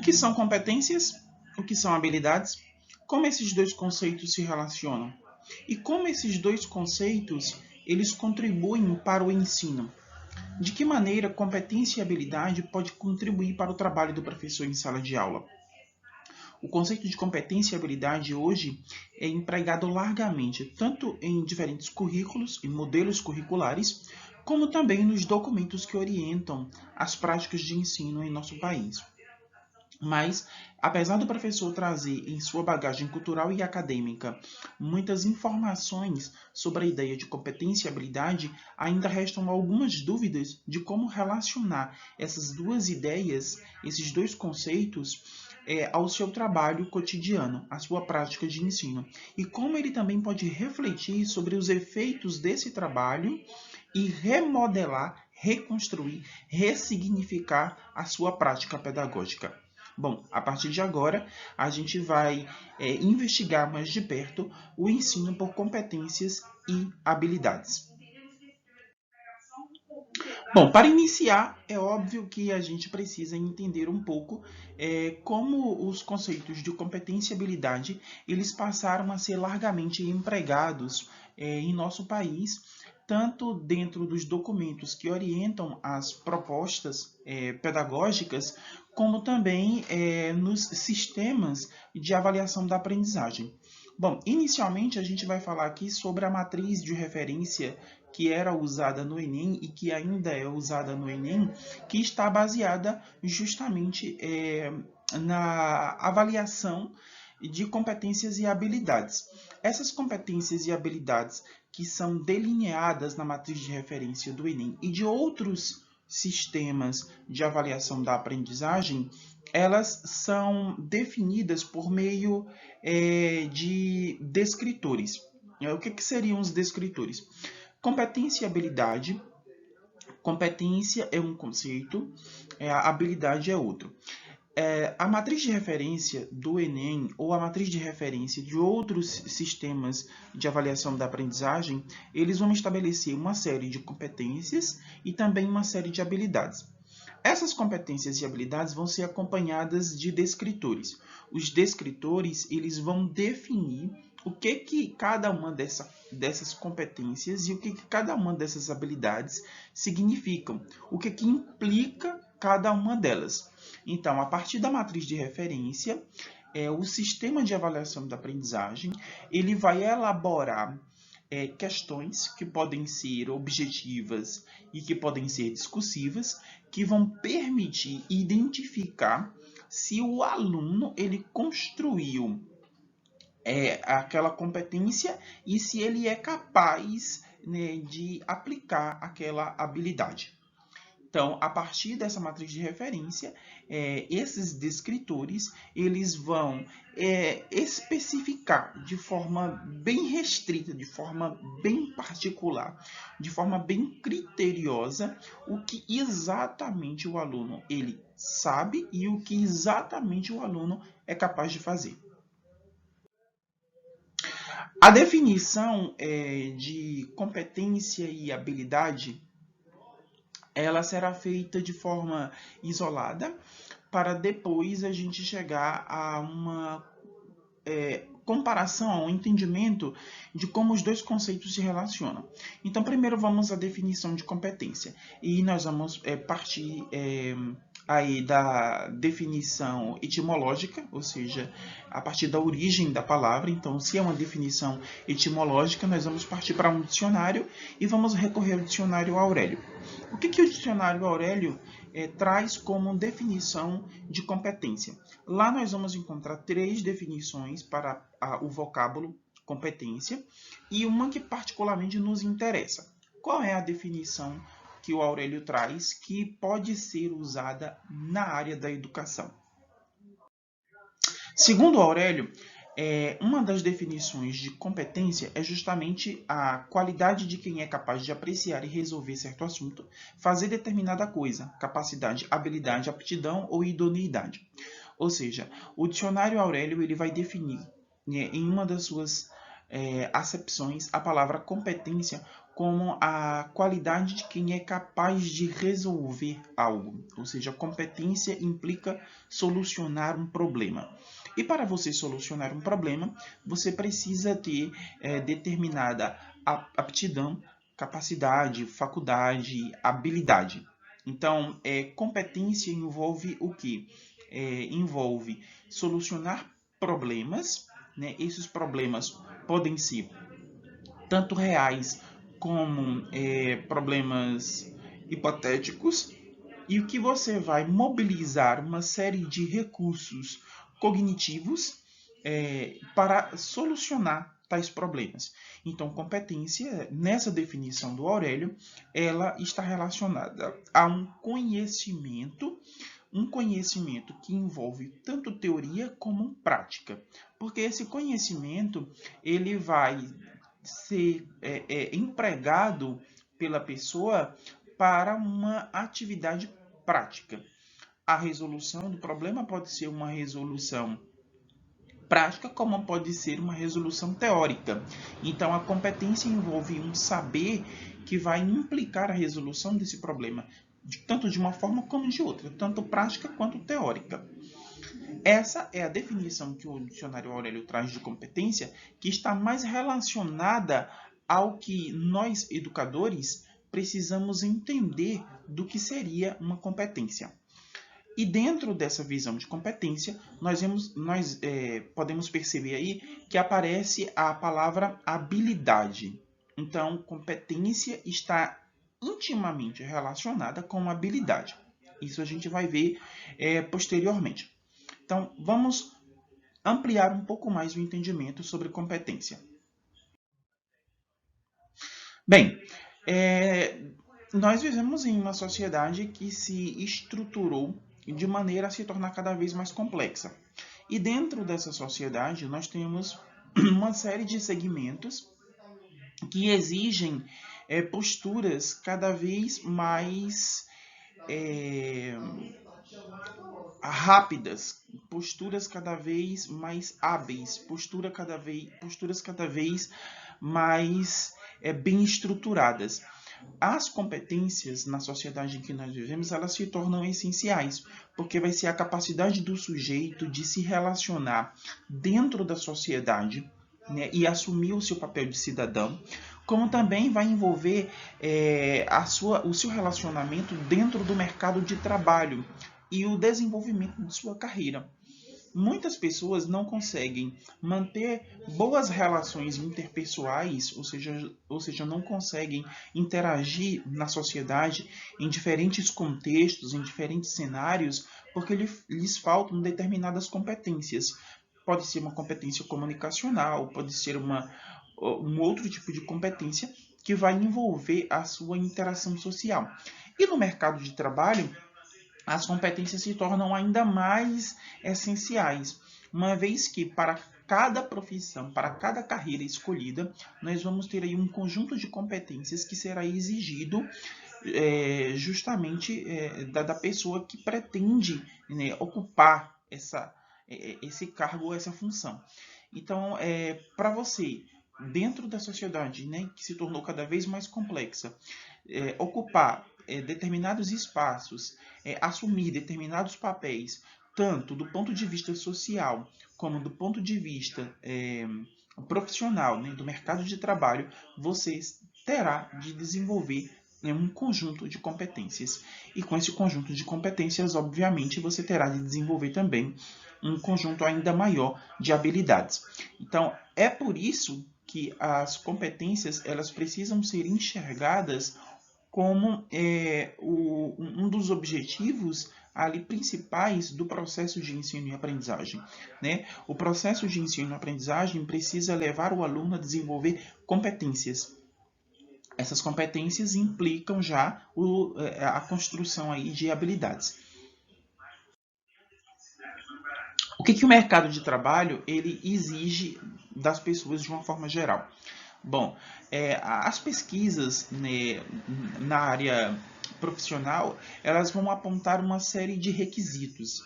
que são competências? O que são habilidades? Como esses dois conceitos se relacionam? E como esses dois conceitos eles contribuem para o ensino? De que maneira competência e habilidade pode contribuir para o trabalho do professor em sala de aula? O conceito de competência e habilidade hoje é empregado largamente, tanto em diferentes currículos e modelos curriculares, como também nos documentos que orientam as práticas de ensino em nosso país. Mas, apesar do professor trazer em sua bagagem cultural e acadêmica muitas informações sobre a ideia de competência e habilidade, ainda restam algumas dúvidas de como relacionar essas duas ideias, esses dois conceitos, ao seu trabalho cotidiano, à sua prática de ensino, e como ele também pode refletir sobre os efeitos desse trabalho e remodelar, reconstruir, ressignificar a sua prática pedagógica. Bom, a partir de agora, a gente vai investigar mais de perto o ensino por competências e habilidades. Bom, para iniciar, é óbvio que a gente precisa entender um pouco como os conceitos de competência e habilidade eles passaram a ser largamente empregados em nosso país, tanto dentro dos documentos que orientam as propostas pedagógicas, como também nos sistemas de avaliação da aprendizagem. Bom, inicialmente a gente vai falar aqui sobre a matriz de referência que era usada no Enem e que ainda é usada no Enem, que está baseada justamente na avaliação de competências e habilidades. Essas competências e habilidades que são delineadas na matriz de referência do Enem e de outros sistemas de avaliação da aprendizagem, elas são definidas por meio de descritores. O que seriam os descritores? Competência e habilidade. Competência é um conceito, a habilidade é outro. A matriz de referência do Enem ou a matriz de referência de outros sistemas de avaliação da aprendizagem, eles vão estabelecer uma série de competências e também uma série de habilidades. Essas competências e habilidades vão ser acompanhadas de descritores. Os descritores eles vão definir o que cada uma dessas competências e o que cada uma dessas habilidades significam, o que implica cada uma delas. Então, a partir da matriz de referência, o sistema de avaliação da aprendizagem ele vai elaborar questões que podem ser objetivas e que podem ser discursivas, que vão permitir identificar se o aluno ele construiu aquela competência e se ele é capaz, né, de aplicar aquela habilidade. Então, a partir dessa matriz de referência, esses descritores eles vão especificar de forma bem restrita, de forma bem particular, de forma bem criteriosa, o que exatamente o aluno ele sabe e o que exatamente o aluno é capaz de fazer. A definição de competência e habilidade ela será feita de forma isolada para depois a gente chegar a uma comparação, a um entendimento de como os dois conceitos se relacionam. Então, primeiro vamos à definição de competência e nós vamos partir aí da definição etimológica, ou seja, a partir da origem da palavra. Então, se é uma definição etimológica, nós vamos partir para um dicionário e vamos recorrer ao dicionário Aurélio. O que o dicionário Aurélio traz como definição de competência? Lá nós vamos encontrar 3 definições para o vocábulo competência e uma que particularmente nos interessa. Qual é a definição que o Aurélio traz que pode ser usada na área da educação? Segundo o Aurélio, uma das definições de competência é justamente a qualidade de quem é capaz de apreciar e resolver certo assunto, fazer determinada coisa, capacidade, habilidade, aptidão ou idoneidade. Ou seja, o dicionário Aurélio ele vai definir em uma das suas acepções a palavra competência como a qualidade de quem é capaz de resolver algo, ou seja, competência implica solucionar um problema. E para você solucionar um problema, você precisa ter determinada aptidão, capacidade, faculdade, habilidade. Então, competência envolve o quê? Envolve solucionar problemas, né? Esses problemas podem ser tanto reais como problemas hipotéticos, e o que você vai mobilizar uma série de recursos cognitivos para solucionar tais problemas. Então, competência, nessa definição do Aurélio, ela está relacionada a um conhecimento que envolve tanto teoria como prática, porque esse conhecimento ele vai ser empregado pela pessoa para uma atividade prática. A resolução do problema pode ser uma resolução prática, como pode ser uma resolução teórica. Então, a competência envolve um saber que vai implicar a resolução desse problema, tanto de uma forma como de outra, tanto prática quanto teórica. Essa é a definição que o dicionário Aurélio traz de competência, que está mais relacionada ao que nós, educadores, precisamos entender do que seria uma competência. E dentro dessa visão de competência, nós podemos perceber aí que aparece a palavra habilidade. Então, competência está intimamente relacionada com habilidade. Isso a gente vai ver posteriormente. Então, vamos ampliar um pouco mais o entendimento sobre competência. Bem, nós vivemos em uma sociedade que se estruturou de maneira a se tornar cada vez mais complexa. E dentro dessa sociedade, nós temos uma série de segmentos que exigem posturas cada vez mais rápidas, posturas cada vez mais hábeis, posturas cada vez mais bem estruturadas. As competências na sociedade em que nós vivemos, elas se tornam essenciais, porque vai ser a capacidade do sujeito de se relacionar dentro da sociedade, né, e assumir o seu papel de cidadão, como também vai envolver o seu relacionamento dentro do mercado de trabalho e o desenvolvimento de sua carreira. Muitas pessoas não conseguem manter boas relações interpessoais, ou seja, não conseguem interagir na sociedade em diferentes contextos, em diferentes cenários, porque lhes faltam determinadas competências. Pode ser uma competência comunicacional, pode ser um outro tipo de competência que vai envolver a sua interação social. E no mercado de trabalho, as competências se tornam ainda mais essenciais, uma vez que para cada profissão, para cada carreira escolhida, nós vamos ter aí um conjunto de competências que será exigido justamente da pessoa que pretende, né, ocupar esse cargo ou essa função. Então, para você, dentro da sociedade, né, que se tornou cada vez mais complexa, ocupar determinados espaços, assumir determinados papéis, tanto do ponto de vista social como do ponto de vista profissional, né, do mercado de trabalho, você terá de desenvolver um conjunto de competências. E com esse conjunto de competências, obviamente, você terá de desenvolver também um conjunto ainda maior de habilidades. Então, é por isso que as competências elas precisam ser enxergadas como um dos objetivos ali principais do processo de ensino e aprendizagem, né? O processo de ensino e aprendizagem precisa levar o aluno a desenvolver competências. Essas competências implicam já a construção aí de habilidades. O que o mercado de trabalho ele exige das pessoas de uma forma geral? Bom, as pesquisas, né, na área profissional, elas vão apontar uma série de requisitos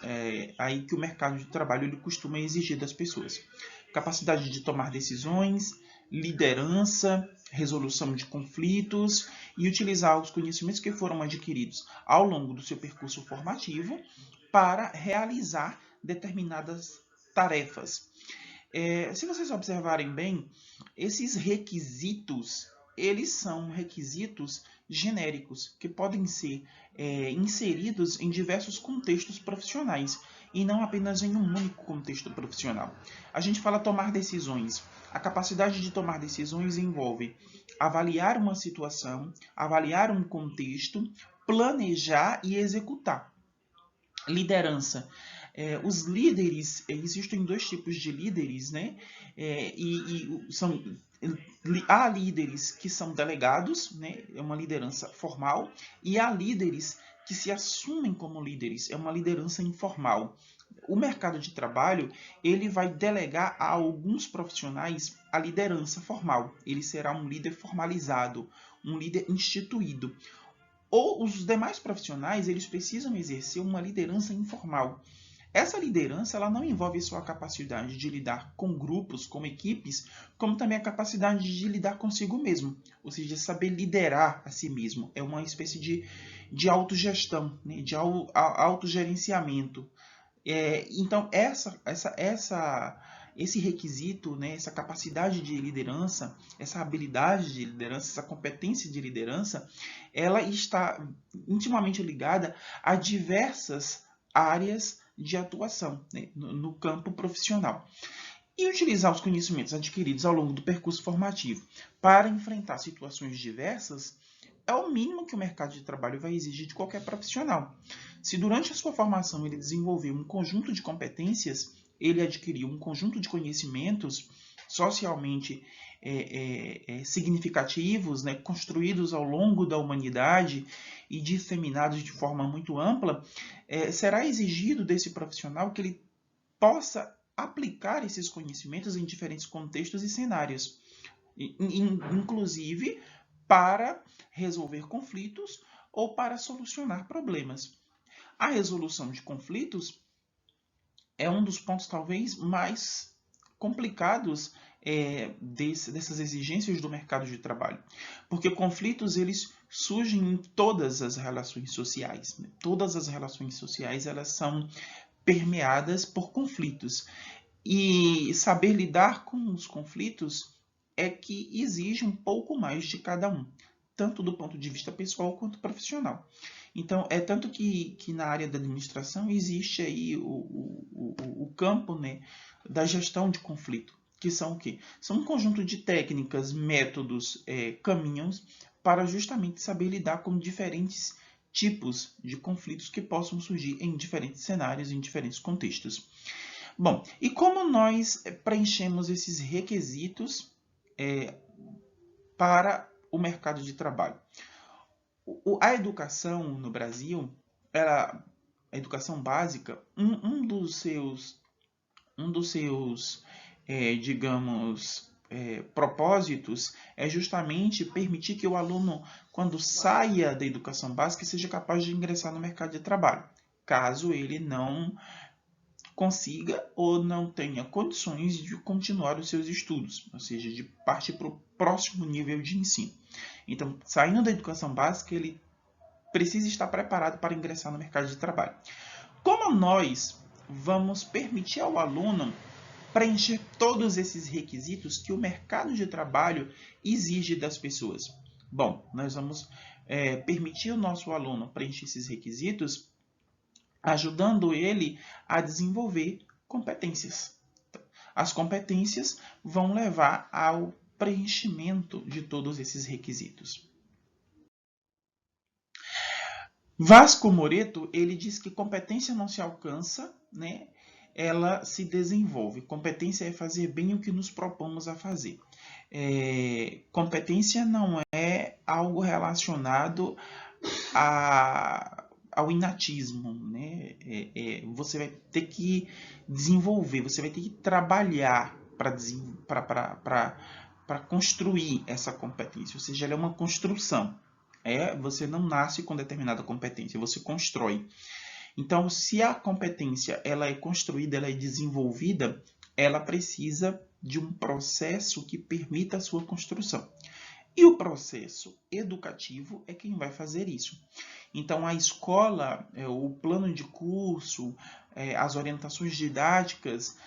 aí que o mercado de trabalho ele costuma exigir das pessoas. Capacidade de tomar decisões, liderança, resolução de conflitos e utilizar os conhecimentos que foram adquiridos ao longo do seu percurso formativo para realizar determinadas tarefas. Se vocês observarem bem, esses requisitos, eles são requisitos genéricos que podem ser inseridos em diversos contextos profissionais e não apenas em um único contexto profissional. A gente fala tomar decisões. A capacidade de tomar decisões envolve avaliar uma situação, avaliar um contexto, planejar e executar. Liderança. Os líderes, existem dois tipos de líderes, né? Há líderes que são delegados, né? É uma liderança formal, e há líderes que se assumem como líderes, é uma liderança informal. O mercado de trabalho, ele vai delegar a alguns profissionais a liderança formal. Ele será um líder formalizado, um líder instituído. Ou os demais profissionais, eles precisam exercer uma liderança informal. Essa liderança, ela não envolve só a capacidade de lidar com grupos, com equipes, como também a capacidade de lidar consigo mesmo, ou seja, saber liderar a si mesmo. É uma espécie de autogestão, né? De autogerenciamento. Então, esse requisito, né, essa capacidade de liderança, essa habilidade de liderança, essa competência de liderança, ela está intimamente ligada a diversas áreas de atuação, né, no campo profissional. E utilizar os conhecimentos adquiridos ao longo do percurso formativo para enfrentar situações diversas é o mínimo que o mercado de trabalho vai exigir de qualquer profissional. Se durante a sua formação ele desenvolveu um conjunto de competências, ele adquiriu um conjunto de conhecimentos socialmente significativos, né, construídos ao longo da humanidade e disseminados de forma muito ampla, será exigido desse profissional que ele possa aplicar esses conhecimentos em diferentes contextos e cenários, inclusive para resolver conflitos ou para solucionar problemas. A resolução de conflitos é um dos pontos talvez mais complicados dessas exigências do mercado de trabalho, porque conflitos eles surgem em todas as relações sociais, né? Todas as relações sociais elas são permeadas por conflitos, e saber lidar com os conflitos é que exige um pouco mais de cada um, tanto do ponto de vista pessoal quanto profissional. Então, é tanto que na área da administração existe aí o campo, né, da gestão de conflito, que são o quê? São um conjunto de técnicas, métodos, caminhos para justamente saber lidar com diferentes tipos de conflitos que possam surgir em diferentes cenários, em diferentes contextos. Bom, e como nós preenchemos esses requisitos para o mercado de trabalho? A educação no Brasil, a educação básica, um dos seus, digamos, propósitos é justamente permitir que o aluno, quando saia da educação básica, seja capaz de ingressar no mercado de trabalho, caso ele não consiga ou não tenha condições de continuar os seus estudos, ou seja, de partir para o próximo nível de ensino. Então, saindo da educação básica, ele precisa estar preparado para ingressar no mercado de trabalho. Como nós vamos permitir ao aluno preencher todos esses requisitos que o mercado de trabalho exige das pessoas? Bom, nós vamos permitir ao nosso aluno preencher esses requisitos ajudando ele a desenvolver competências. As competências vão levar ao preenchimento de todos esses requisitos. Vasco Moreto, ele diz que competência não se alcança, né? Ela se desenvolve. Competência é fazer bem o que nos propomos a fazer. Competência não é algo relacionado ao inatismo, né? Você vai ter que desenvolver, você vai ter que trabalhar para construir essa competência, ou seja, ela é uma construção. Você não nasce com determinada competência, você constrói. Então, se a competência ela é construída, ela é desenvolvida, ela precisa de um processo que permita a sua construção. E o processo educativo é quem vai fazer isso. Então, a escola, o plano de curso, as orientações didáticas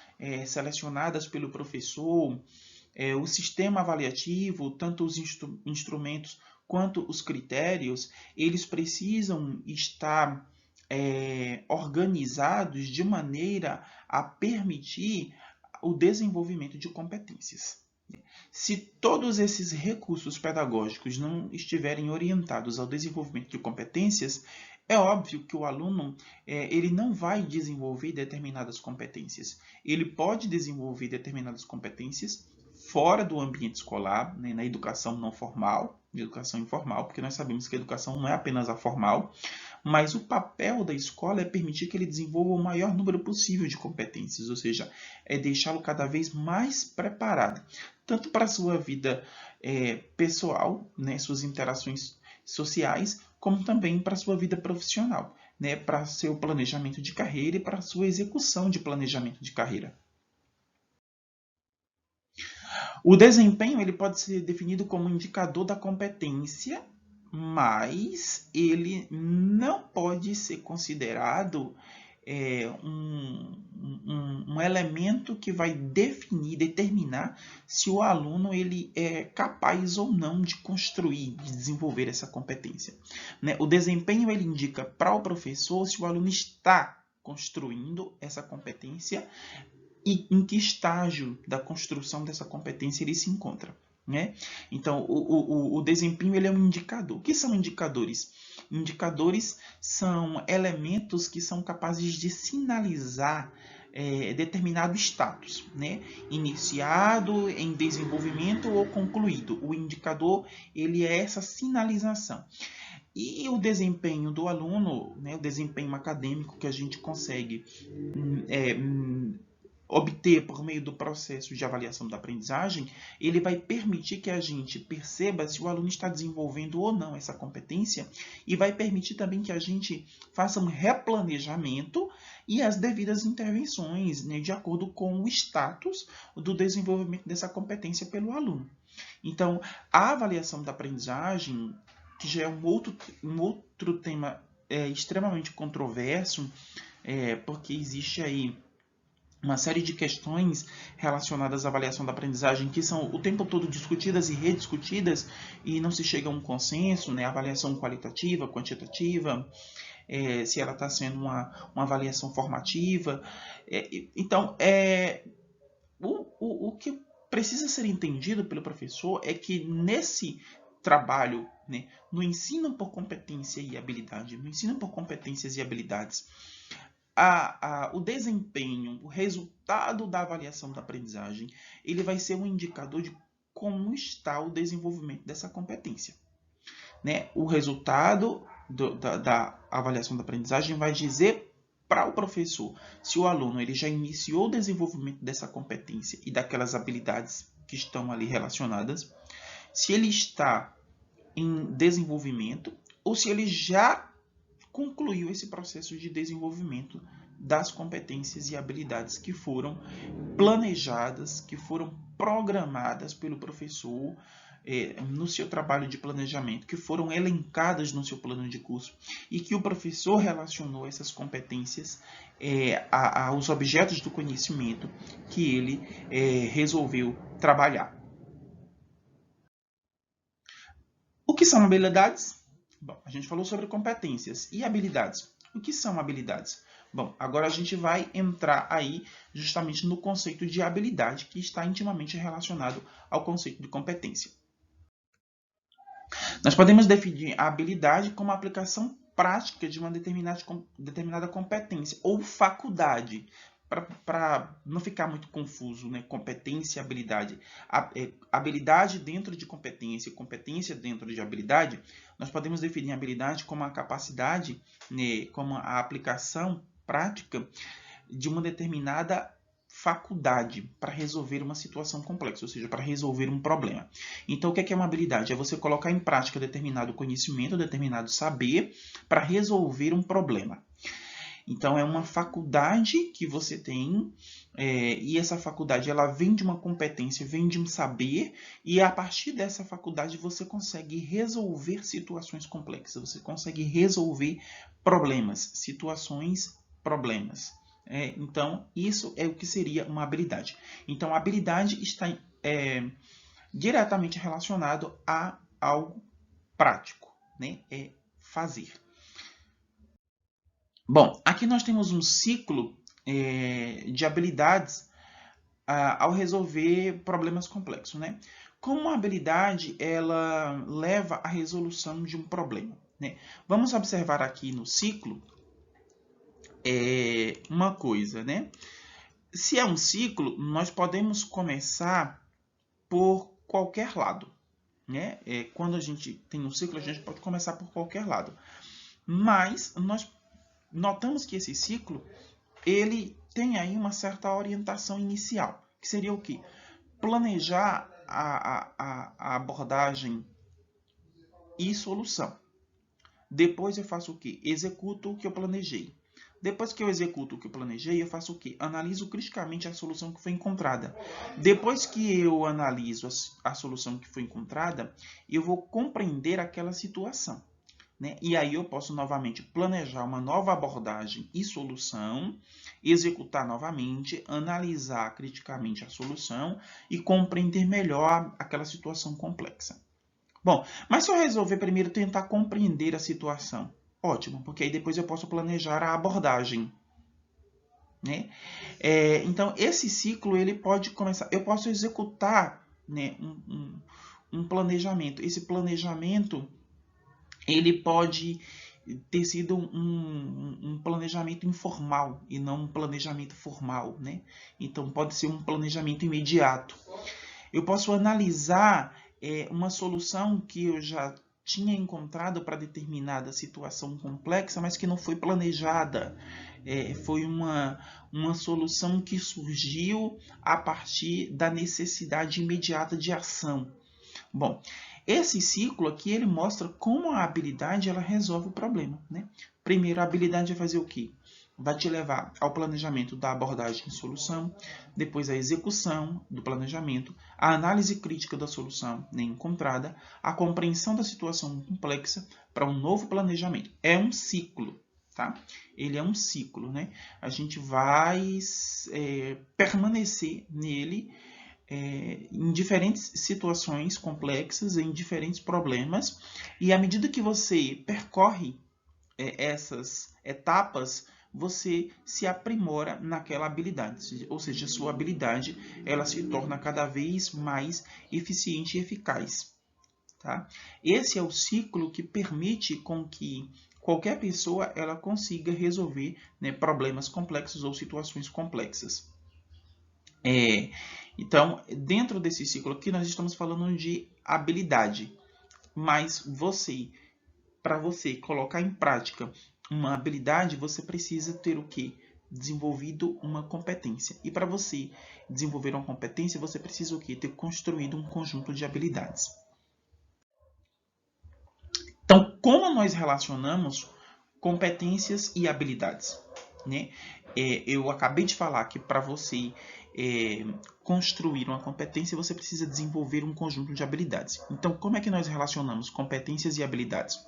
selecionadas pelo professor, o sistema avaliativo, tanto os instrumentos quanto os critérios, eles precisam estar organizados de maneira a permitir o desenvolvimento de competências. Se todos esses recursos pedagógicos não estiverem orientados ao desenvolvimento de competências, é óbvio que o aluno ele não vai desenvolver determinadas competências. Ele pode desenvolver determinadas competências fora do ambiente escolar, né, na educação não formal, na educação informal, porque nós sabemos que a educação não é apenas a formal, mas o papel da escola é permitir que ele desenvolva o maior número possível de competências, ou seja, é deixá-lo cada vez mais preparado, tanto para a sua vida pessoal, né, suas interações sociais, como também para a sua vida profissional, né, para seu planejamento de carreira e para a sua execução de planejamento de carreira. O desempenho ele pode ser definido como um indicador da competência, mas ele não pode ser considerado um elemento que vai determinar se o aluno ele é capaz ou não de construir, de desenvolver essa competência. Né? O desempenho ele indica para o professor se o aluno está construindo essa competência e em que estágio da construção dessa competência ele se encontra. Né? Então, o desempenho ele é um indicador. O que são indicadores? Indicadores são elementos que são capazes de sinalizar determinado status, né? Iniciado, em desenvolvimento ou concluído. O indicador ele é essa sinalização. E o desempenho do aluno, né? O desempenho acadêmico que a gente consegue obter por meio do processo de avaliação da aprendizagem, ele vai permitir que a gente perceba se o aluno está desenvolvendo ou não essa competência e vai permitir também que a gente faça um replanejamento e as devidas intervenções, né, de acordo com o status do desenvolvimento dessa competência pelo aluno. Então, a avaliação da aprendizagem, que já é um outro tema extremamente controverso, porque existe aí uma série de questões relacionadas à avaliação da aprendizagem que são o tempo todo discutidas e rediscutidas e não se chega a um consenso, né? Avaliação qualitativa, quantitativa, se ela está sendo uma avaliação formativa. Então, o que precisa ser entendido pelo professor é que nesse trabalho, né, no ensino por competência e habilidade, no ensino por competências e habilidades, o desempenho, o resultado da avaliação da aprendizagem, ele vai ser um indicador de como está o desenvolvimento dessa competência. Né? O resultado da avaliação da aprendizagem vai dizer para o professor se o aluno ele já iniciou o desenvolvimento dessa competência e daquelas habilidades que estão ali relacionadas, se ele está em desenvolvimento ou se ele já concluiu esse processo de desenvolvimento das competências e habilidades que foram planejadas, que foram programadas pelo professor no seu trabalho de planejamento, que foram elencadas no seu plano de curso e que o professor relacionou essas competências aos objetos do conhecimento que ele resolveu trabalhar. O que são habilidades? Bom, a gente falou sobre competências e habilidades. O que são habilidades? Bom, agora a gente vai entrar aí justamente no conceito de habilidade, que está intimamente relacionado ao conceito de competência. Nós podemos definir a habilidade como a aplicação prática de uma determinada competência ou faculdade, para não ficar muito confuso, né? Competência e habilidade. Habilidade dentro de competência, competência dentro de habilidade, nós podemos definir a habilidade como a capacidade, né? Como a aplicação prática de uma determinada faculdade para resolver uma situação complexa, ou seja, para resolver um problema. Então, o que é uma habilidade? É você colocar em prática determinado conhecimento, determinado saber para resolver um problema. Então, é uma faculdade que você tem, e essa faculdade ela vem de uma competência, vem de um saber, e a partir dessa faculdade você consegue resolver situações complexas, você consegue resolver problemas, situações, problemas. Então, isso é o que seria uma habilidade. Então, a habilidade está diretamente relacionado a algo prático, né? É fazer. Bom, aqui nós temos um ciclo de habilidades ao resolver problemas complexos, né? Como uma habilidade, ela leva à resolução de um problema, né? Vamos observar aqui no ciclo uma coisa, né? Se é um ciclo, nós podemos começar por qualquer lado, né? Quando a gente tem um ciclo, a gente pode começar por qualquer lado. Mas nós notamos que esse ciclo ele tem aí uma certa orientação inicial, que seria o quê? Planejar a abordagem e solução. Depois eu faço o quê? Executo o que eu planejei. Depois que eu executo o que eu planejei, eu faço o quê? Analiso criticamente a solução que foi encontrada. Depois que eu analiso a solução que foi encontrada, eu vou compreender aquela situação, né? E aí eu posso novamente planejar uma nova abordagem e solução, executar novamente, analisar criticamente a solução e compreender melhor aquela situação complexa. Bom, mas se eu resolver primeiro tentar compreender a situação, ótimo, porque aí depois eu posso planejar a abordagem, né? Então, esse ciclo ele pode começar. Eu posso executar, né, um planejamento. Esse planejamento ele pode ter sido um planejamento informal e não um planejamento formal, né? Então, pode ser um planejamento imediato. Eu posso analisar uma solução que eu já tinha encontrado para determinada situação complexa, mas que não foi planejada. Foi uma solução que surgiu a partir da necessidade imediata de ação. Bom, esse ciclo aqui ele mostra como a habilidade ela resolve o problema, né? Primeiro, a habilidade vai fazer o quê? Vai te levar ao planejamento da abordagem e solução, depois a execução do planejamento, a análise crítica da solução nem encontrada, a compreensão da situação complexa para um novo planejamento. É um ciclo, tá? Ele é um ciclo, né? A gente vai permanecer nele em diferentes situações complexas, em diferentes problemas, e à medida que você percorre essas etapas, você se aprimora naquela habilidade, ou seja, a sua habilidade ela se torna cada vez mais eficiente e eficaz. Tá? Esse é o ciclo que permite com que qualquer pessoa ela consiga resolver, né, problemas complexos ou situações complexas. Então, dentro desse ciclo aqui, nós estamos falando de habilidade, mas para você colocar em prática uma habilidade, você precisa ter o quê? Desenvolvido uma competência. E para você desenvolver uma competência, você precisa o quê? Ter construído um conjunto de habilidades. Então, como nós relacionamos competências e habilidades, né? Eu acabei de falar que para você construir uma competência, você precisa desenvolver um conjunto de habilidades. Então, como é que nós relacionamos competências e habilidades?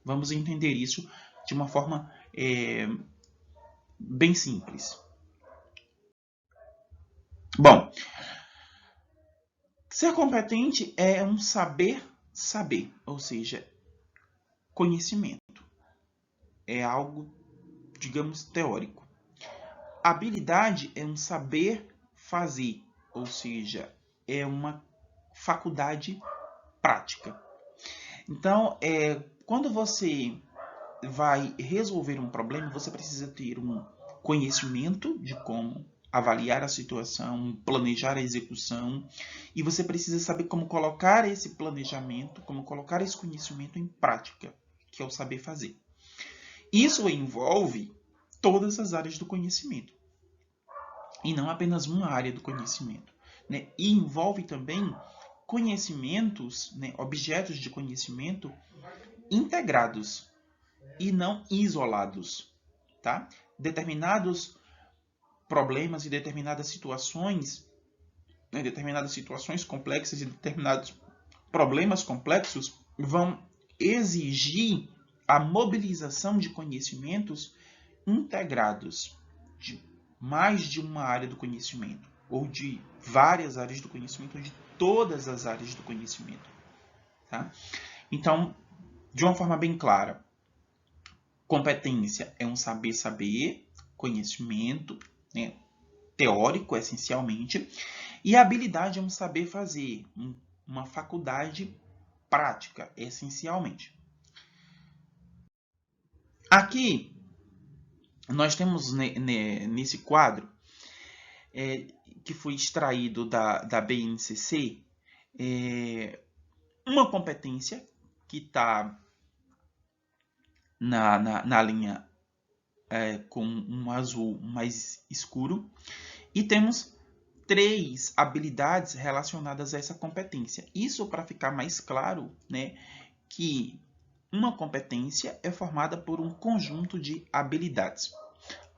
Vamos entender isso de uma forma bem simples. Bom, ser competente é um saber, ou seja, conhecimento. É algo, digamos, teórico. Habilidade é um saber fazer, ou seja, é uma faculdade prática. Então, quando você vai resolver um problema, você precisa ter um conhecimento de como avaliar a situação, planejar a execução, e você precisa saber como colocar esse planejamento, como colocar esse conhecimento em prática, que é o saber fazer. Isso envolve todas as áreas do conhecimento, e não apenas uma área do conhecimento, né? E envolve também conhecimentos, né, objetos de conhecimento integrados e não isolados. tá? Determinados problemas e determinadas situações, né, determinadas situações complexas e determinados problemas complexos vão exigir a mobilização de conhecimentos integrados de mais de uma área do conhecimento, ou de várias áreas do conhecimento, ou de todas as áreas do conhecimento. Tá? Então, de uma forma bem clara, competência é um saber, conhecimento, né, teórico, essencialmente, e habilidade é um saber fazer, uma faculdade prática, essencialmente. Aqui, nós temos nesse quadro, que foi extraído da BNCC, uma competência que está na linha com um azul mais escuro, e temos 3 habilidades relacionadas a essa competência. Isso para ficar mais claro, né, que uma competência é formada por um conjunto de habilidades.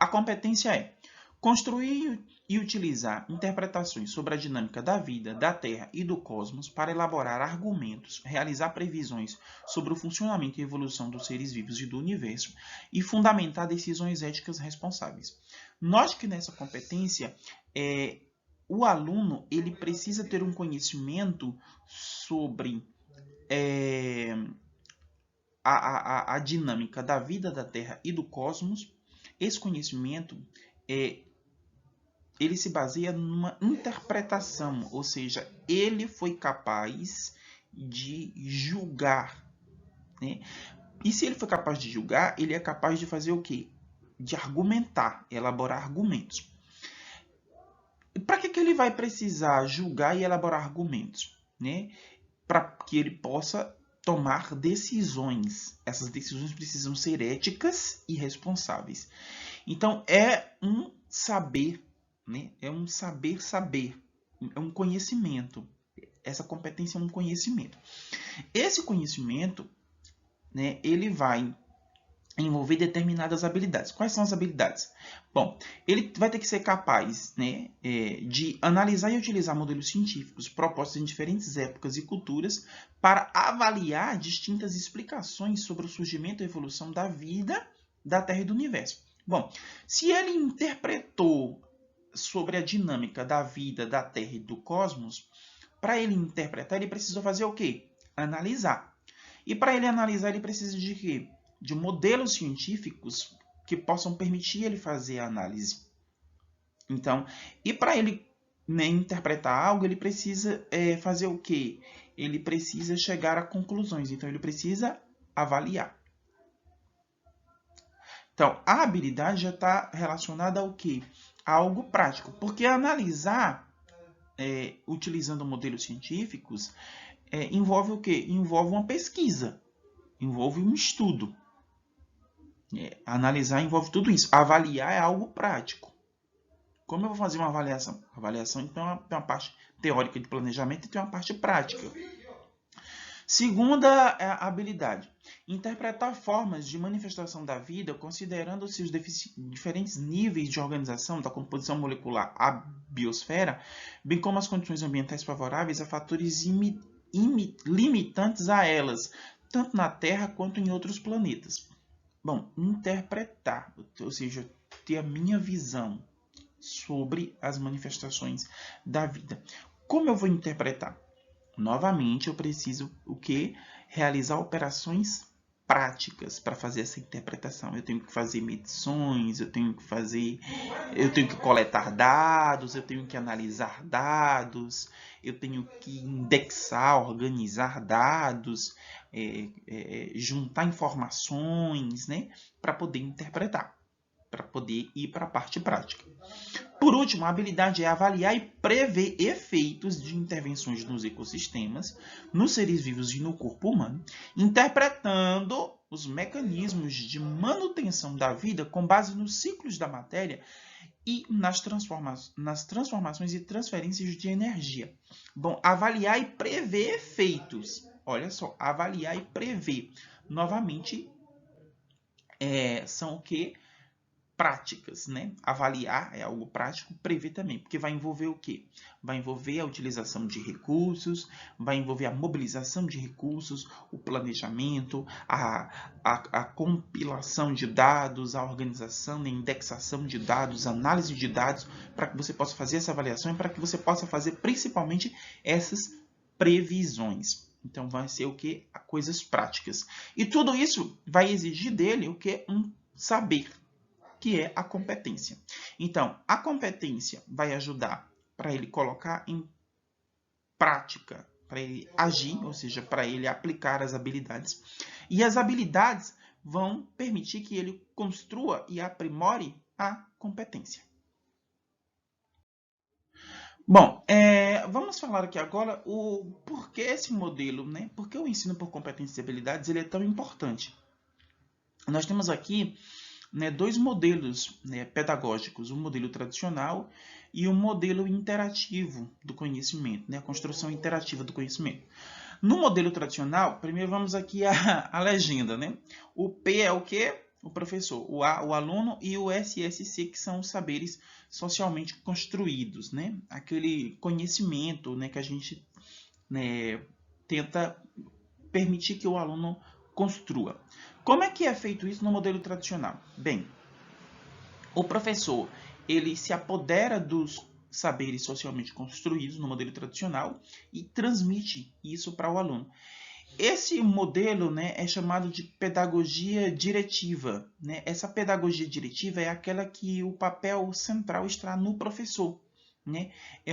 A competência é construir e utilizar interpretações sobre a dinâmica da vida, da Terra e do cosmos para elaborar argumentos, realizar previsões sobre o funcionamento e evolução dos seres vivos e do universo e fundamentar decisões éticas responsáveis. Note que nessa competência, o aluno ele precisa ter um conhecimento sobre a dinâmica da vida, da Terra e do cosmos. Esse conhecimento ele se baseia numa interpretação, ou seja, ele foi capaz de julgar, né? E se ele foi capaz de julgar, ele é capaz de fazer o quê? De argumentar, elaborar argumentos. Para que ele vai precisar julgar e elaborar argumentos, né? Para que ele possa tomar decisões. Essas decisões precisam ser éticas e responsáveis. Então, é um saber, né? É um saber, é um conhecimento. Essa competência é um conhecimento. Esse conhecimento, né, ele vai envolver determinadas habilidades. Quais são as habilidades? Bom, ele vai ter que ser capaz, né, de analisar e utilizar modelos científicos propostos em diferentes épocas e culturas para avaliar distintas explicações sobre o surgimento e evolução da vida, da Terra e do Universo. Bom, se ele interpretou sobre a dinâmica da vida, da Terra e do cosmos, para ele interpretar, ele precisou fazer o quê? Analisar. E para ele analisar, ele precisa de quê? De modelos científicos que possam permitir ele fazer a análise. Então, e para ele, né, interpretar algo, ele precisa fazer o quê? Ele precisa chegar a conclusões. Então, ele precisa avaliar. Então, a habilidade já está relacionada ao quê? A algo prático. Porque analisar, utilizando modelos científicos, envolve o quê? Envolve uma pesquisa, envolve um estudo. Analisar envolve tudo isso. Avaliar é algo prático. Como eu vou fazer uma avaliação? A avaliação, então, tem uma parte teórica de planejamento e tem uma parte prática. Segunda habilidade. Interpretar formas de manifestação da vida considerando seus diferentes níveis de organização da composição molecular, a biosfera, bem como as condições ambientais favoráveis a fatores limitantes a elas, tanto na Terra quanto em outros planetas. Bom, interpretar, ou seja, ter a minha visão sobre as manifestações da vida. Como eu vou interpretar? Novamente, eu preciso o quê? Realizar operações práticas para fazer essa interpretação. Eu tenho que fazer medições, eu tenho que coletar dados, eu tenho que analisar dados, eu tenho que indexar, organizar dados, juntar informações, né, para poder interpretar, para poder ir para a parte prática. Por último, a habilidade é avaliar e prever efeitos de intervenções nos ecossistemas, nos seres vivos e no corpo humano, interpretando os mecanismos de manutenção da vida com base nos ciclos da matéria e nas transformações e transferências de energia. Bom, avaliar e prever efeitos. Olha só, avaliar e prever. Novamente, são o quê? práticas, né? Avaliar é algo prático, prever também, porque vai envolver o quê? Vai envolver a utilização de recursos, vai envolver a mobilização de recursos, o planejamento, a compilação de dados, a organização, a indexação de dados, análise de dados, para que você possa fazer essa avaliação e para que você possa fazer principalmente essas previsões. Então, vai ser o que? Coisas práticas. E tudo isso vai exigir dele o que? Um saber, que é a competência. Então, a competência vai ajudar para ele colocar em prática, para ele agir, ou seja, para ele aplicar as habilidades. E as habilidades vão permitir que ele construa e aprimore a competência. Bom, vamos falar aqui agora o porquê esse modelo, né? Por que o ensino por competências e habilidades ele é tão importante? Nós temos aqui, né, dois modelos, né, pedagógicos, um modelo tradicional e um modelo interativo do conhecimento, né, a construção interativa do conhecimento. No modelo tradicional, primeiro vamos aqui a legenda, né? O P é o quê? O professor, o A, o aluno, e o SSC, que são os saberes socialmente construídos, né? Aquele conhecimento, né, que a gente, né, tenta permitir que o aluno construa. Como é que é feito isso no modelo tradicional? Bem, o professor ele se apodera dos saberes socialmente construídos no modelo tradicional e transmite isso para o aluno. Esse modelo, né, é chamado de pedagogia diretiva, né? Essa pedagogia diretiva é aquela que o papel central está no professor, né? É,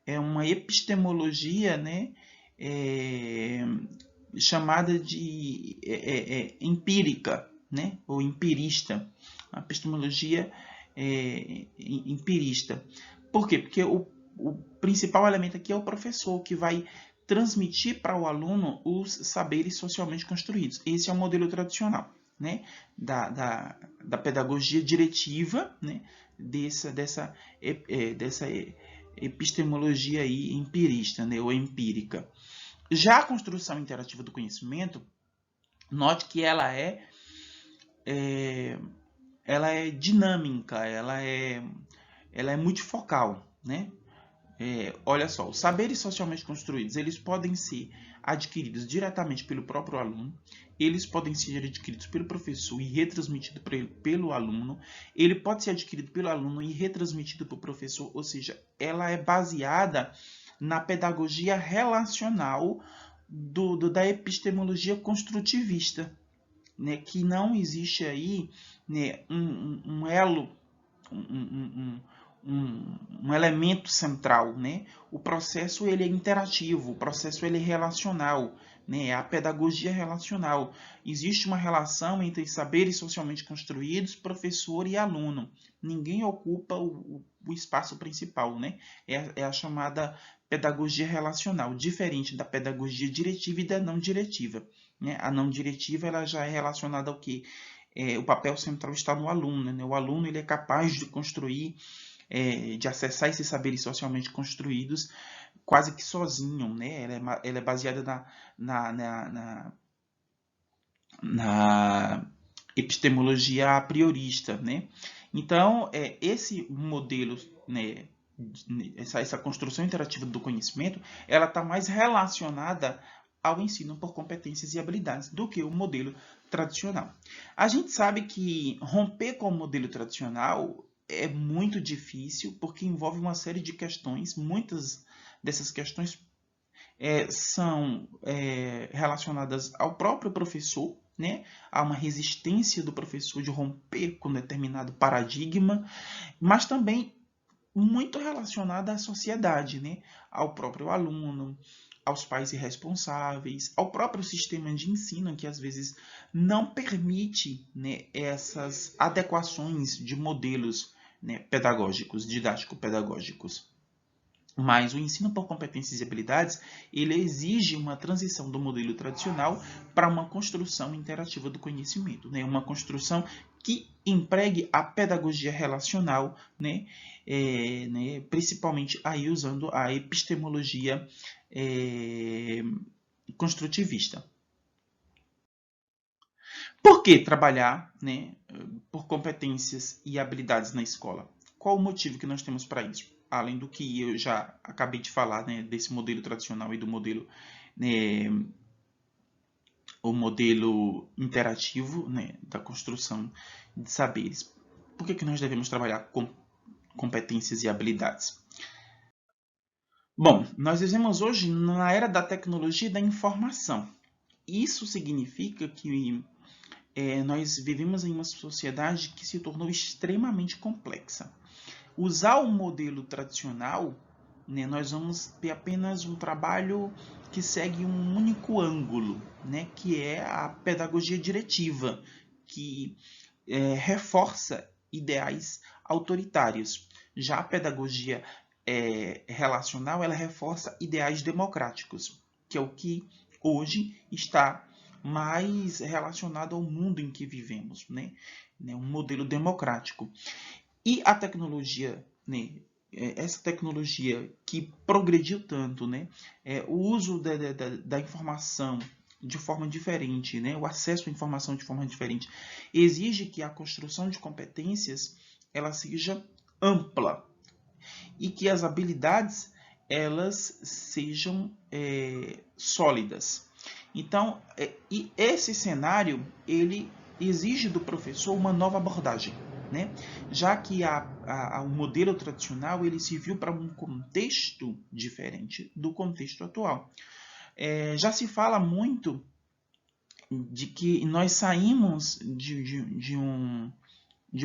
é uma epistemologia, né, chamada de empírica, né, ou empirista, a epistemologia empirista. Por quê? Porque o principal elemento aqui é o professor, que vai transmitir para o aluno os saberes socialmente construídos. Esse é o modelo tradicional, né, da pedagogia diretiva, né, dessa epistemologia aí empirista, né, ou empírica. Já a construção interativa do conhecimento, note que ela é dinâmica, ela é multifocal, né? Olha só, os saberes socialmente construídos, eles podem ser adquiridos diretamente pelo próprio aluno, eles podem ser adquiridos pelo professor e retransmitido pelo aluno, ele pode ser adquirido pelo aluno e retransmitido para o professor, ou seja, ela é baseada na pedagogia relacional da epistemologia construtivista, né? Que não existe aí, né, um elo, um elemento central, né? O processo ele é interativo, o processo ele é relacional, né? A pedagogia relacional. Existe uma relação entre saberes socialmente construídos, professor e aluno. Ninguém ocupa o espaço principal, né? É a chamada pedagogia relacional, diferente da pedagogia diretiva e da não diretiva, né? A não diretiva ela já é relacionada ao quê? O papel central está no aluno, né? O aluno ele é capaz de construir, de acessar esses saberes socialmente construídos quase que sozinho, né? Ela é baseada na epistemologia a priorista, né? Então, esse modelo, né, essa construção interativa do conhecimento, ela está mais relacionada ao ensino por competências e habilidades do que o modelo tradicional. A gente sabe que romper com o modelo tradicional é muito difícil porque envolve uma série de questões. Muitas dessas questões são relacionadas ao próprio professor, né? Há uma resistência do professor de romper com determinado paradigma, mas também muito relacionada à sociedade, né? Ao próprio aluno, aos pais irresponsáveis, ao próprio sistema de ensino, que às vezes não permite, né, essas adequações de modelos, né, pedagógicos, didático-pedagógicos. Mas o ensino por competências e habilidades, ele exige uma transição do modelo tradicional para uma construção interativa do conhecimento, né? Uma construção que empregue a pedagogia relacional, né? Principalmente aí usando a epistemologia construtivista. Por que trabalhar, né, por competências e habilidades na escola? Qual o motivo que nós temos para isso? Além do que eu já acabei de falar, né, desse modelo tradicional e do modelo, né, o modelo interativo, né, da construção de saberes. Por que nós devemos trabalhar com competências e habilidades? Bom, nós vivemos hoje na era da tecnologia e da informação. Isso significa que nós vivemos em uma sociedade que se tornou extremamente complexa. Usar o modelo tradicional, né, nós vamos ter apenas um trabalho que segue um único ângulo, né, que é a pedagogia diretiva, que reforça ideais autoritários. Já a pedagogia relacional, ela reforça ideais democráticos, que é o que hoje está mais relacionado ao mundo em que vivemos, né? Um modelo democrático. E a tecnologia, né? Essa tecnologia que progrediu tanto, né? O uso da informação de forma diferente, né? O acesso à informação de forma diferente, exige que a construção de competências ela seja ampla e que as habilidades elas sejam sólidas. Então, e esse cenário ele exige do professor uma nova abordagem, né? Já que o modelo tradicional ele se viu para um contexto diferente do contexto atual. Já se fala muito de que nós saímos de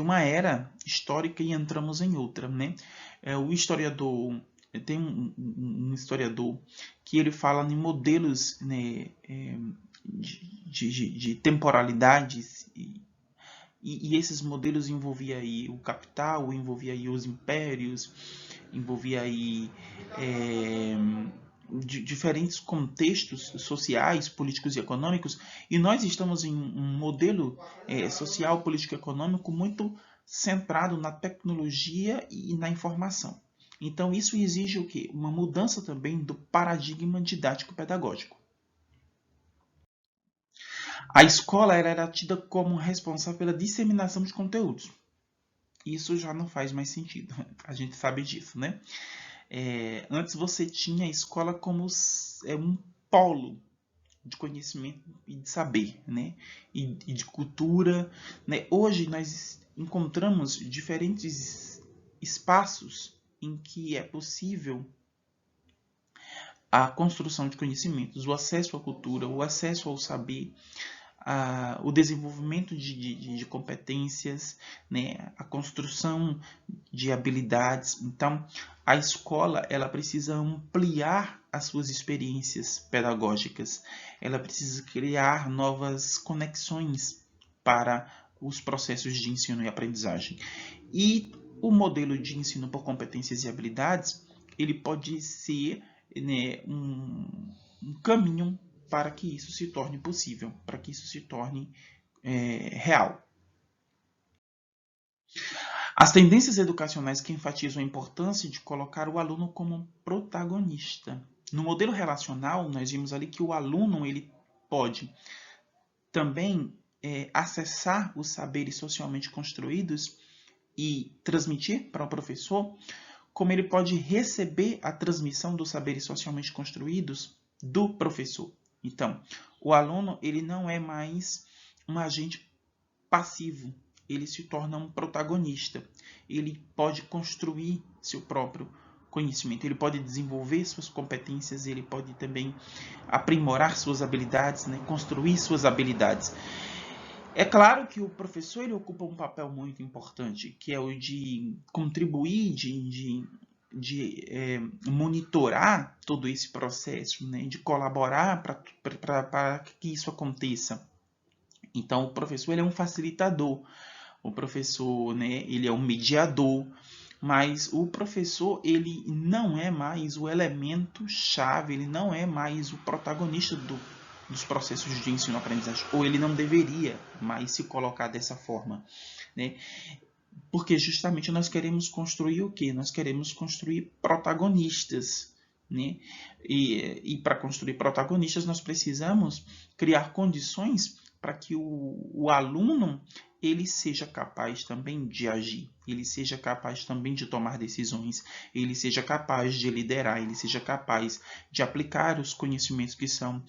uma era histórica e entramos em outra, né? O historiador tem um historiador que ele fala em modelos, né, de temporalidades e esses modelos envolvia aí o capital, envolvia aí os impérios, envolvia aí diferentes contextos sociais, políticos e econômicos, e nós estamos em um modelo social, político e econômico muito centrado na tecnologia e na informação. Então, isso exige o quê? Uma mudança também do paradigma didático-pedagógico. A escola era tida como responsável pela disseminação de conteúdos. Isso já não faz mais sentido. A gente sabe disso, né? Antes você tinha a escola como um polo de conhecimento e de saber, né? E de cultura, né? Hoje nós encontramos diferentes espaços em que é possível a construção de conhecimentos, o acesso à cultura, o acesso ao saber, o desenvolvimento de competências, né? A construção de habilidades. Então, a escola ela precisa ampliar as suas experiências pedagógicas, ela precisa criar novas conexões para os processos de ensino e aprendizagem. E o modelo de ensino por competências e habilidades, ele pode ser, né, um caminho para que isso se torne possível, para que isso se torne real. As tendências educacionais que enfatizam a importância de colocar o aluno como protagonista. No modelo relacional, nós vimos ali que o aluno ele pode também acessar os saberes socialmente construídos e transmitir para o professor, como ele pode receber a transmissão dos saberes socialmente construídos do professor. Então, o aluno ele não é mais um agente passivo, ele se torna um protagonista. Ele pode construir seu próprio conhecimento, ele pode desenvolver suas competências, ele pode também aprimorar suas habilidades, né? Construir suas habilidades. É claro que o professor ele ocupa um papel muito importante, que é o de contribuir, de monitorar todo esse processo, né? De colaborar para que isso aconteça. Então, o professor ele é um facilitador, o professor, né, ele é um mediador, mas o professor ele não é mais o elemento chave, ele não é mais o protagonista dos processos de ensino-aprendizagem, ou ele não deveria mais se colocar dessa forma, né? Porque justamente nós queremos construir o quê? Nós queremos construir protagonistas, né? E para construir protagonistas nós precisamos criar condições para que o aluno ele seja capaz também de agir, ele seja capaz também de tomar decisões, ele seja capaz de liderar, ele seja capaz de aplicar os conhecimentos que são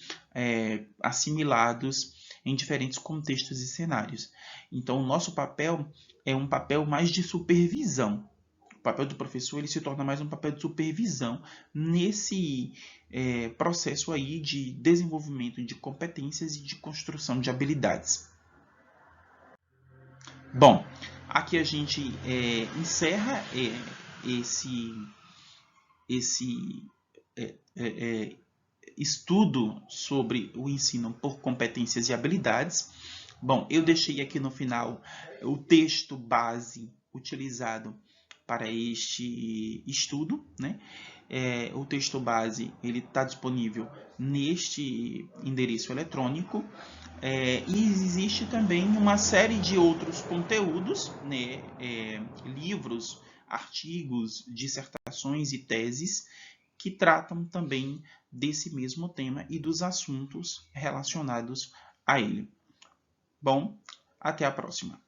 assimilados em diferentes contextos e cenários. Então, o nosso papel é um papel mais de supervisão. O papel do professor ele se torna mais um papel de supervisão nesse processo aí de desenvolvimento de competências e de construção de habilidades. Bom, aqui a gente encerra esse estudo sobre o ensino por competências e habilidades. Bom, eu deixei aqui no final o texto base utilizado para este estudo, né? O texto base ele está disponível neste endereço eletrônico. E existe também uma série de outros conteúdos, né? Livros, artigos, dissertações e teses que tratam também desse mesmo tema e dos assuntos relacionados a ele. Bom, até a próxima.